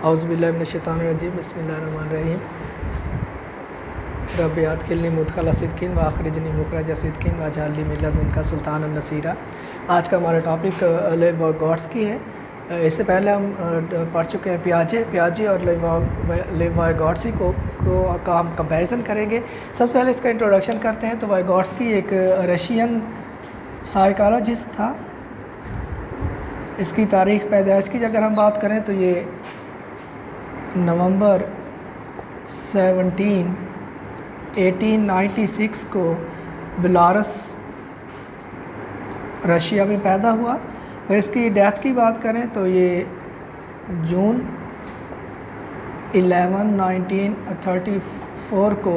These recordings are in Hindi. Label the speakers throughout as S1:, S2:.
S1: औज़ुबिल्लाहिमिनश्शैतानिर्रजीम बिस्मिल्लाहिर्रहमानिर्रहीम रब अदखिलनी मुदखला सिद्दीक़ीन व अखरिजनी मुखरज सिद्दीक़ीन वजअलनी मिन लदुनका सुल्तानन नसीरा। आज का हमारा टॉपिक लेव-वाइगोट्स्की है। इससे पहले हम पढ़ चुके हैं पियाजे और लेव-वाइगोट्स्की का हम कंपैरिजन करेंगे। सबसे पहले इसका इंट्रोडक्शन करते हैं। तो वाइगोट्स्की एक रशियन साइकोलॉजिस्ट था। इसकी तारीख़ पैदाइश की अगर हम बात करें तो ये नवंबर 17, 1896 को बेलारूस रशिया में पैदा हुआ। और इसकी डेथ की बात करें तो ये जून 11, 1934 को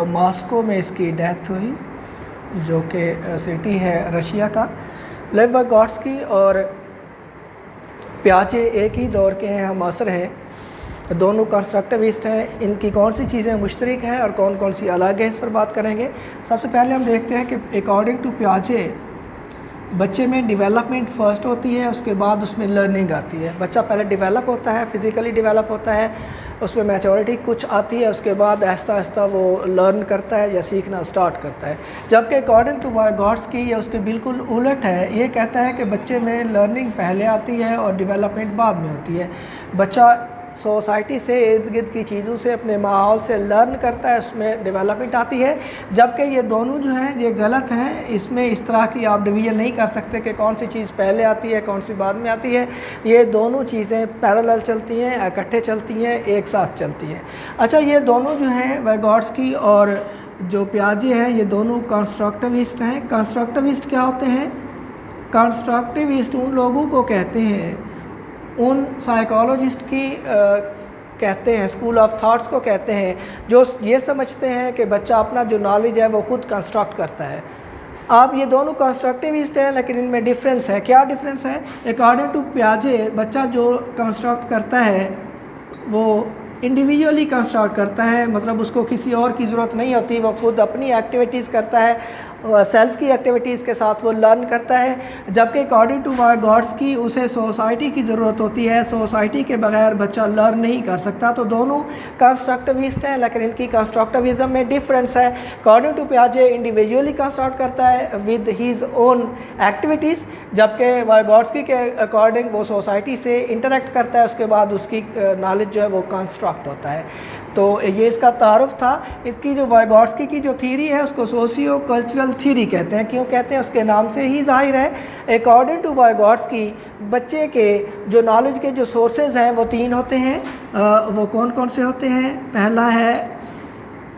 S1: मॉस्को में इसकी डेथ हुई, जो कि सिटी है रशिया का। लेव-वाइगोट्स्की और पियाजे एक ही दौर के हैं, हम असर हैं, दोनों कंस्ट्रक्टिविस्ट हैं। इनकी कौन सी चीज़ें मुश्तरक हैं और कौन कौन सी अलग हैं, इस पर बात करेंगे। सबसे पहले हम देखते हैं कि अकॉर्डिंग टू पियाजे बच्चे में डेवलपमेंट फ़र्स्ट होती है, उसके बाद उसमें लर्निंग आती है। बच्चा पहले डेवलप होता है, फ़िज़िकली डेवलप होता है, उसमें मैच्योरिटी कुछ आती है, उसके बाद आहिस्ता आहिस्ता वो लर्न करता है या सीखना स्टार्ट करता है। जबकि अकॉर्डिंग टू वाइगोट्स्की ये उसके बिल्कुल उलट है। ये कहता है कि बच्चे में लर्निंग पहले आती है और डेवलपमेंट बाद में होती है। बच्चा सोसाइटी से, इर्द गिर्द की चीज़ों से, अपने माहौल से लर्न करता है, उसमें डेवलपमेंट आती है। जबकि ये दोनों जो हैं ये गलत हैं। इसमें इस तरह की आप डिवीज़न नहीं कर सकते कि कौन सी चीज़ पहले आती है, कौन सी बाद में आती है। ये दोनों चीज़ें पैरेलल चलती हैं, इकट्ठे चलती हैं, एक साथ चलती हैं। अच्छा, ये दोनों जो हैं वाइगोट्स्की और जो पियाजे हैं, ये दोनों कंस्ट्रक्टिविस्ट हैं। कंस्ट्रक्टिविस्ट क्या होते हैं? कंस्ट्रक्टिविस्ट उन लोगों को कहते हैं, उन साइकोलॉजिस्ट की कहते हैं, स्कूल ऑफ थॉट्स को कहते हैं, जो ये समझते हैं कि बच्चा अपना जो नॉलेज है वो ख़ुद कंस्ट्रक्ट करता है। अब ये दोनों कंस्ट्रक्टिविस्ट हैं, लेकिन इनमें डिफरेंस है। क्या डिफरेंस है? अकॉर्डिंग टू पियाजे बच्चा जो कंस्ट्रक्ट करता है वो इंडिविजुअली कंस्ट्रक्ट करता है, मतलब उसको किसी और की ज़रूरत नहीं होती, वो खुद अपनी एक्टिविटीज़ करता है, सेल्फ़ की एक्टिविटीज़ के साथ वो लर्न करता है। जबकि अकॉर्डिंग टू वाइगोट्स्की उसे सोसाइटी की ज़रूरत होती है, सोसाइटी के बगैर बच्चा लर्न नहीं कर सकता। तो दोनों कंस्ट्रक्टिविस्ट हैं, लेकिन इनकी कंस्ट्रक्टिविज़म में डिफरेंस है। अकॉर्डिंग टू पियाजे इंडिविजुअली कंस्ट्रक्ट करता है विद हीज़ ओन एक्टिविटीज़, जबकि वाइगोट्स्की के अकॉर्डिंग वो सोसाइटी से इंटरेक्ट करता है, उसके बाद उसकी नॉलेज जो है वो कंस्ट्रक्ट होता है। तो ये इसका तारुफ था। इसकी जो वाइगोट्स्की की जो थीरी है उसको सोशियो कल्चरल थीरी कहते हैं। क्यों कहते हैं? उसके नाम से ही जाहिर है। अकॉर्डिंग टू वाइगोट्स्की बच्चे के जो नॉलेज के जो सोर्सेज हैं वो तीन होते हैं। वो कौन कौन से होते हैं? पहला है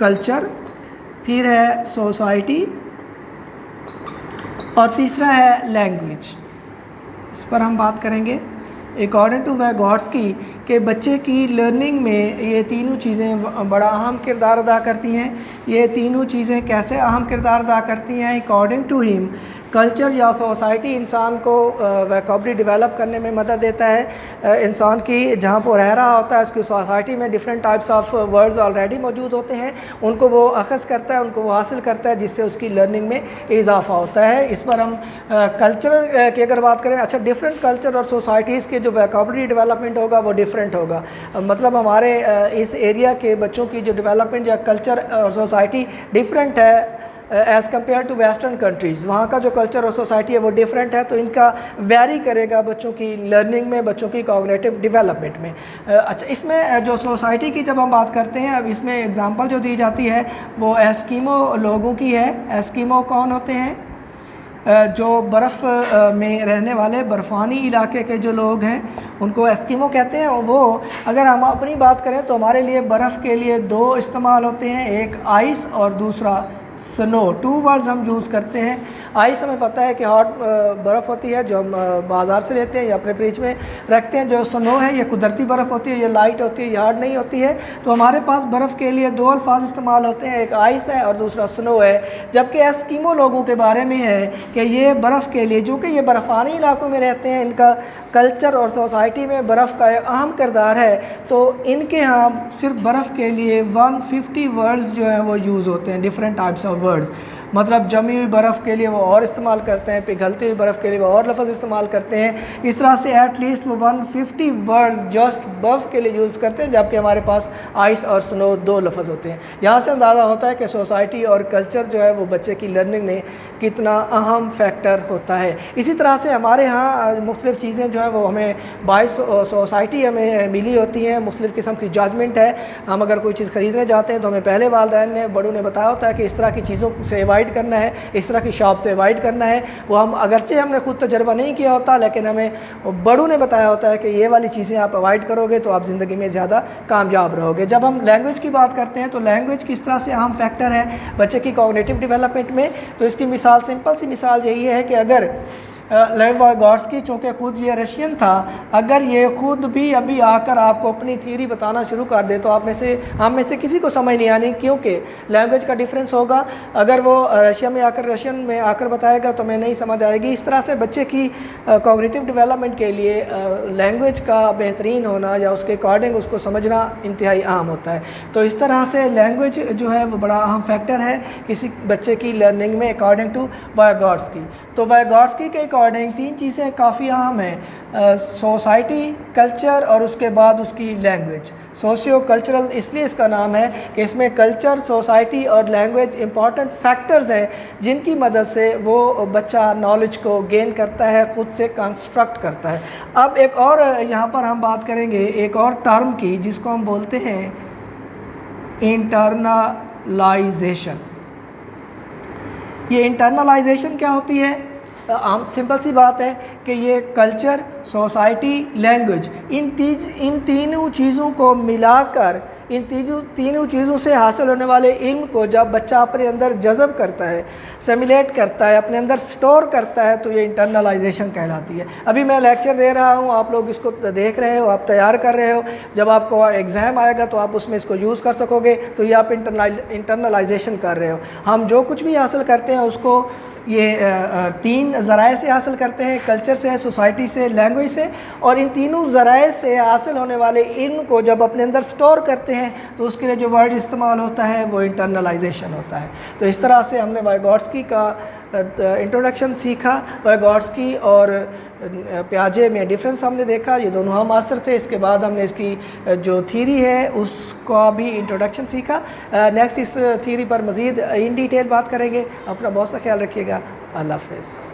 S1: कल्चर, फिर है सोसाइटी और तीसरा है लैंग्वेज। इस पर हम बात करेंगे। अकॉर्डिंग टू वाइगोट्स्की के बच्चे की लर्निंग में ये तीनों चीज़ें बड़ा अहम किरदार अदा करती हैं। ये तीनों चीज़ें कैसे अहम किरदार अदा करती हैं? अकॉर्डिंग टू हिम कल्चर या सोसाइटी इंसान को वोकैबुलरी डेवलप करने में मदद देता है। इंसान की जहाँ पर रह रहा होता है उसकी सोसाइटी में different types of words already मौजूद होते हैं, उनको वो अख़ज़ करता है, उनको वो हासिल करता है, जिससे उसकी लर्निंग में इजाफा होता है। इस पर हम कल्चर की अगर बात करें, अच्छा, डिफरेंट कल्चर और सोसाइटीज़ के जो वोकैबुलरी डेवलपमेंट होगा वो डिफरेंट होगा। मतलब हमारे इस एरिया के बच्चों की जो डेवलपमेंट या कल्चर और सोसाइटी डिफरेंट है as compare to western countries. वहाँ का जो कल्चर और सोसाइटी है वो डिफरेंट है, तो इनका वेरी करेगा बच्चों की लर्निंग में, बच्चों की कॉग्निटिव डेवलपमेंट में। अच्छा, इसमें जो सोसाइटी की जब हम बात करते हैं, अब इसमें एग्जांपल जो दी जाती है वो एस्किमो लोगों की है। एस्किमो कौन होते हैं? जो बर्फ़ में रहने वाले बर्फ़ानी इलाके के जो लोग हैं उनको एस्किमो कहते हैं। और वो अगर हम अपनी बात करें तो हमारे लिए बर्फ़ के लिए दो इस्तेमाल होते हैं, एक आइस और दूसरा स्नो। टू वर्ड्स हम यूज़ करते हैं। आइस हमें पता है कि हॉट बर्फ़ होती है जो हम बाज़ार से लेते हैं या अपने फ्रिज में रखते हैं। जो स्नो है ये कुदरती बर्फ़ होती है, ये लाइट होती है, ये हार्ड नहीं होती है। तो हमारे पास बर्फ़ के लिए दो अल्फाज इस्तेमाल होते हैं, एक आइस है और दूसरा स्नो है। जबकि एस्किमो लोगों के बारे में है कि ये बर्फ़ के लिए, जो कि ये बर्फ़ानी इलाकों में रहते हैं, इनका कल्चर और सोसाइटी में बर्फ़ का एक अहम किरदार है। तो इनके यहाँ सिर्फ बर्फ़ के लिए 150 वर्ड्स जो हैं वो यूज़ होते हैं, डिफरेंट टाइप्स ऑफ वर्ड्स। मतलब जमी हुई बर्फ़ के लिए वो और इस्तेमाल करते हैं, पिघलती हुई बर्फ़ के लिए वो और लफ्ज़ इस्तेमाल करते हैं। इस तरह से एटलीस्ट वो 150 वर्ड जस्ट बर्फ़ के लिए यूज़ करते हैं, जबकि हमारे पास आइस और स्नो 2 लफ्ज़ होते हैं। यहाँ से अंदाज़ा होता है कि सोसाइटी और कल्चर जो है वो बच्चे की लर्निंग में कितना अहम फैक्टर होता है। इसी तरह से हमारे यहाँ मुख्तलिफ़ चीज़ें जो है वो हमें बाय सोसाइटी हमें मिली होती हैं, मुख्तलिफ़ किस्म की जजमेंट है। हम अगर कोई चीज़ ख़रीदने जाते हैं तो हमें पहले वालिदैन ने बड़ों ने बताया होता है कि इस तरह की चीज़ों से अवॉइड करना है, इस तरह की शॉप से अवॉइड करना है। वो हम अगरचे हमने खुद तजर्बा नहीं किया होता, लेकिन हमें बड़ों ने बताया होता है कि ये वाली चीज़ें आप अवॉइड करोगे तो आप ज़िंदगी में ज़्यादा कामयाब रहोगे। जब हम लैंग्वेज की बात करते हैं तो लैंग्वेज किस तरह से अहम फैक्टर है बच्चे की कॉग्निटिव डेवलपमेंट में, तो इसकी मिसाल सिंपल सी मिसाल यही है कि अगर लेव वाइगॉट्स्की चूँकि खुद ये रशियन था, अगर ये खुद भी अभी आकर आपको अपनी थ्योरी बताना शुरू कर दे तो हम में से किसी को समझ नहीं आनी, क्योंकि लैंग्वेज का डिफरेंस होगा। अगर वो रशियन में आकर बताएगा तो मैं नहीं समझ आएगी। इस तरह से बच्चे की कॉग्निटिव डेवलपमेंट के लिए लैंग्वेज का बेहतरीन होना या उसके अकॉर्डिंग उसको समझना इंतहाई अहम होता है। तो इस तरह से लैंग्वेज जो है वो बड़ा अहम फैक्टर है किसी बच्चे की लर्निंग में अकॉर्डिंग टू वाइगॉट्स्की। तो वाइगॉट्स्की के अकॉर्डिंग 3 चीज़ें काफ़ी अहम हैं, सोसाइटी, कल्चर और उसके बाद उसकी लैंग्वेज। सोशियो कल्चरल इसलिए इसका नाम है कि इसमें कल्चर, सोसाइटी और लैंग्वेज इंपॉर्टेंट फैक्टर्स हैं जिनकी मदद से वो बच्चा नॉलेज को गेन करता है, ख़ुद से कंस्ट्रक्ट करता है। अब एक और यहाँ पर हम बात करेंगे एक और टर्म की जिसको हम बोलते हैं इंटरनलाइजेशन। ये इंटरनलाइजेशन क्या होती है? आम सिंपल सी बात है कि ये कल्चर, सोसाइटी, लैंग्वेज इन तीनों चीज़ों को मिलाकर इन तीनों चीज़ों से हासिल होने वाले इल्म को जब बच्चा अपने अंदर जज़ब करता है, सिमुलेट करता है, अपने अंदर स्टोर करता है, तो ये इंटरनलाइजेशन कहलाती है। अभी मैं लेक्चर दे रहा हूँ, आप लोग इसको देख रहे हो, आप तैयार कर रहे हो, जब आपको एग्ज़ाम आएगा तो आप उसमें इसको यूज़ कर सकोगे, तो ये आप इंटरनलाइजेशन कर रहे हो। हम जो कुछ भी हासिल करते हैं उसको ये 3 ज़राए से हासिल करते हैं, कल्चर से, सोसाइटी से, लैंग्वेज से, और इन तीनों ज़राए से हासिल होने वाले इल्म को जब अपने अंदर स्टोर करते हैं तो उसके लिए जो वर्ड इस्तेमाल होता है वो इंटरनलाइजेशन होता है। तो इस तरह से हमने वाइगॉट्स्की का इंट्रोडक्शन सीखा, वाइगॉट्स्की और पियाजे में डिफरेंस हमने देखा, ये दोनों हम मास्टर थे। इसके बाद हमने इसकी जो थ्योरी है उसका भी इंट्रोडक्शन सीखा। नेक्स्ट इस थ्योरी पर मज़ीद इन डिटेल बात करेंगे। अपना बहुत सा ख्याल रखिएगा। अल्लाह हाफ़िज़।